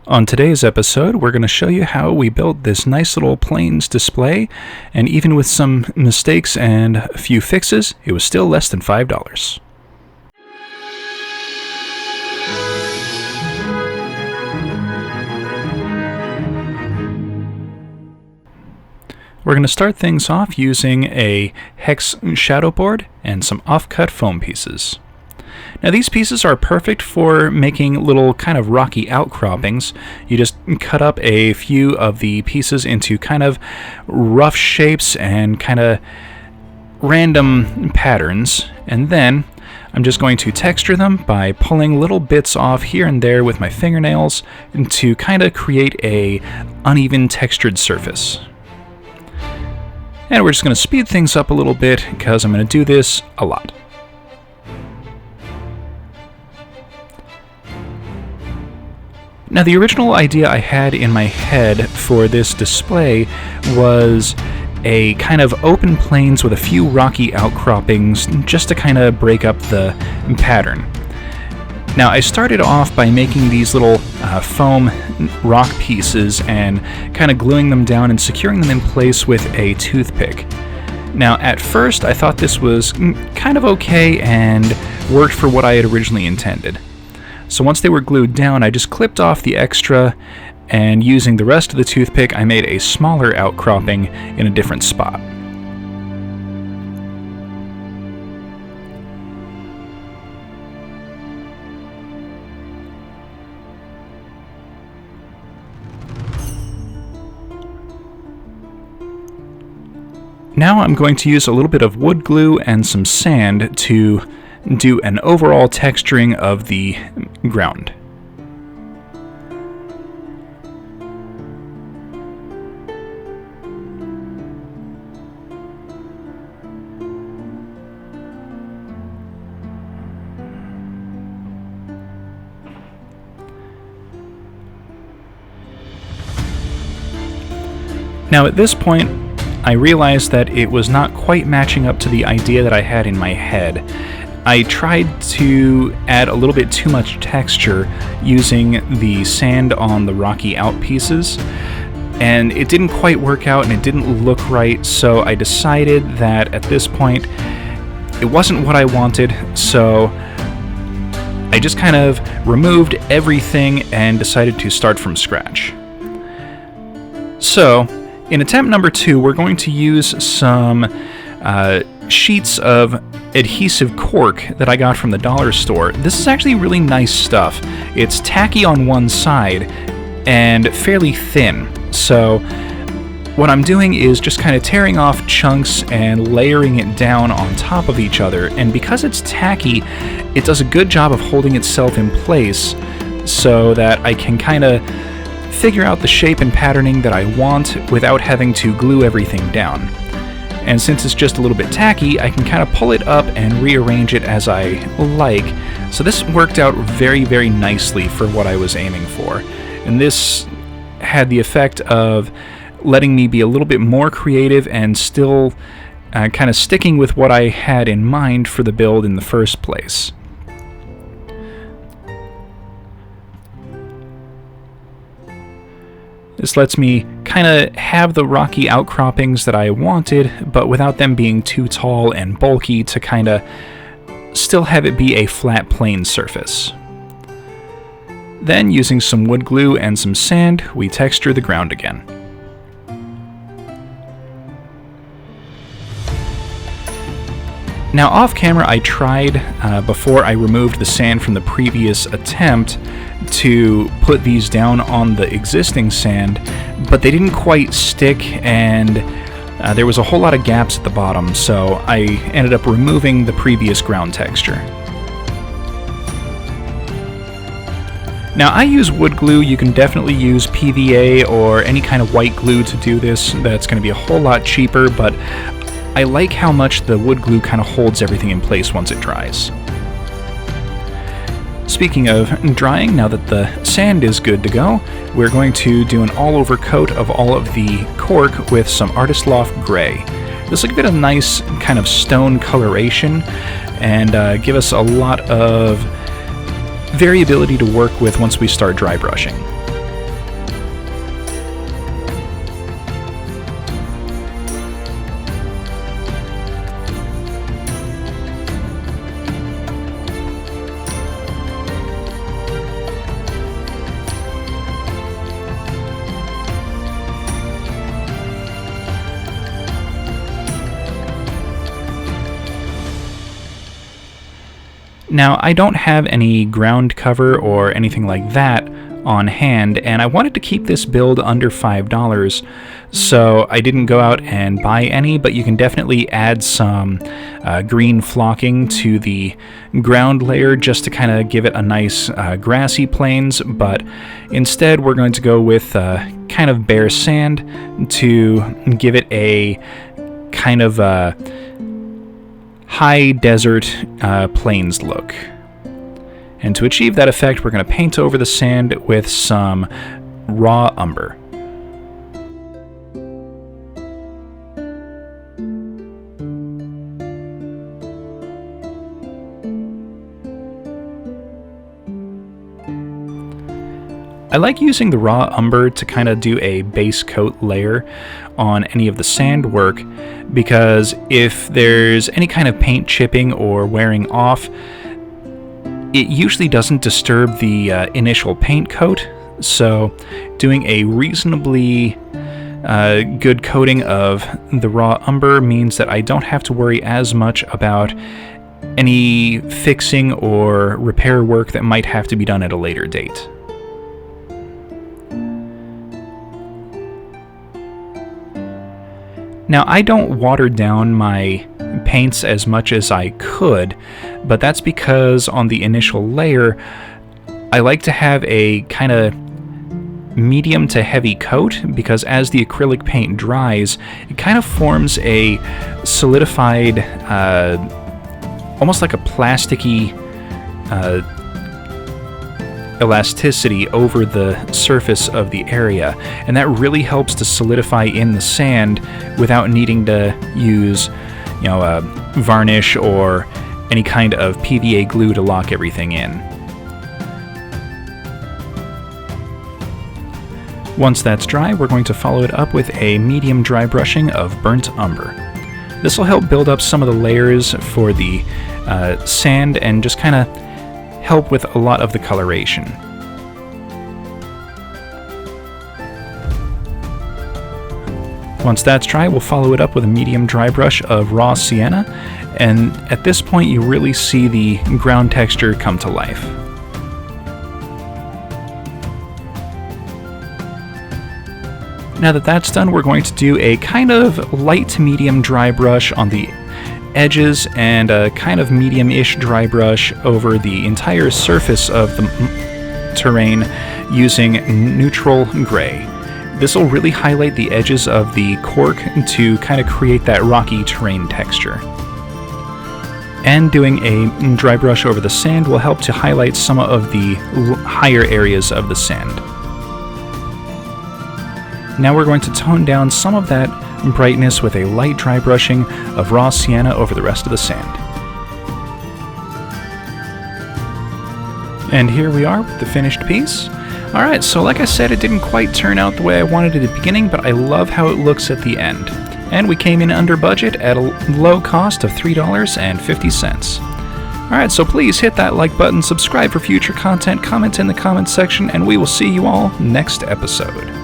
On today's episode, we're going to show you how we built this nice little planes display, and even with some mistakes and a few fixes, it was still less than $5. We're going to start things off using a hex shadow board and some off-cut foam pieces. Now these pieces are perfect for making little kind of rocky outcroppings. You just cut up a few of the pieces into kind of rough shapes and kind of random patterns, and then I'm just going to texture them by pulling little bits off here and there with my fingernails to kind of create a uneven textured surface. And we're just going to speed things up a little bit because I'm going to do this a lot. Now the original idea I had in my head for this display was a kind of open plains with a few rocky outcroppings just to kind of break up the pattern. Now I started off by making these little foam rock pieces and kind of gluing them down and securing them in place with a toothpick. Now at first I thought this was kind of okay and worked for what I had originally intended. So once they were glued down, I just clipped off the extra, and using the rest of the toothpick I made a smaller outcropping in a different spot. Now I'm going to use a little bit of wood glue and some sand to do an overall texturing of the ground. Now at this point, I realized that it was not quite matching up to the idea that I had in my head. I tried to add a little bit too much texture using the sand on the rocky out pieces, and it didn't quite work out and it didn't look right, so I decided that at this point it wasn't what I wanted, so I just kind of removed everything and decided to start from scratch. So in attempt number 2, we're going to use some sheets of adhesive cork that I got from the dollar store. This is actually really nice stuff. It's tacky on one side and fairly thin. So what I'm doing is just kind of tearing off chunks and layering it down on top of each other. And because it's tacky, it does a good job of holding itself in place so that I can kind of figure out the shape and patterning that I want without having to glue everything down. And since it's just a little bit tacky, I can kind of pull it up and rearrange it as I like. So this worked out very, very nicely for what I was aiming for. And this had the effect of letting me be a little bit more creative and still kind of sticking with what I had in mind for the build in the first place. This lets me kind of have the rocky outcroppings that I wanted, but without them being too tall and bulky to kind of still have it be a flat plane surface. Then, using some wood glue and some sand, we texture the ground again. Now off camera I tried, before I removed the sand from the previous attempt, to put these down on the existing sand, but they didn't quite stick and there was a whole lot of gaps at the bottom, so I ended up removing the previous ground texture. Now I use wood glue. You can definitely use PVA or any kind of white glue to do this. That's going to be a whole lot cheaper, but I like how much the wood glue kind of holds everything in place once it dries. Speaking of drying, now that the sand is good to go, we're going to do an all-over coat of all of the cork with some Artist Loft Gray. This will give it a nice kind of stone coloration and give us a lot of variability to work with once we start dry brushing. Now, I don't have any ground cover or anything like that on hand, and I wanted to keep this build under $5, so I didn't go out and buy any, but you can definitely add some green flocking to the ground layer just to kind of give it a nice grassy plains, but instead we're going to go with kind of bare sand to give it a kind of high desert plains look. And to achieve that effect, we're going to paint over the sand with some raw umber. I like using the raw umber to kind of do a base coat layer on any of the sand work, because if there's any kind of paint chipping or wearing off, it usually doesn't disturb the initial paint coat, so doing a reasonably good coating of the raw umber means that I don't have to worry as much about any fixing or repair work that might have to be done at a later date. Now, I don't water down my paints as much as I could, but that's because on the initial layer, I like to have a kind of medium to heavy coat, because as the acrylic paint dries, it kind of forms a solidified, almost like a plasticky elasticity over the surface of the area, and that really helps to solidify in the sand without needing to use, you know, varnish or any kind of PVA glue to lock everything in. Once that's dry, we're going to follow it up with a medium dry brushing of burnt umber. This will help build up some of the layers for the sand and just kind of help with a lot of the coloration. Once that's dry, we'll follow it up with a medium dry brush of raw sienna, and at this point you really see the ground texture come to life. Now that that's done, we're going to do a kind of light to medium dry brush on the edges and a kind of medium-ish dry brush over the entire surface of the terrain using neutral gray. This will really highlight the edges of the cork to kind of create that rocky terrain texture. And doing a dry brush over the sand will help to highlight some of the higher areas of the sand. Now we're going to tone down some of that brightness with a light dry brushing of raw sienna over the rest of the sand. And here we are with the finished piece. Alright, so like I said, it didn't quite turn out the way I wanted at the beginning, but I love how it looks at the end. And we came in under budget at a low cost of $3.50. Alright, so please hit that like button, subscribe for future content, comment in the comments section, and we will see you all next episode.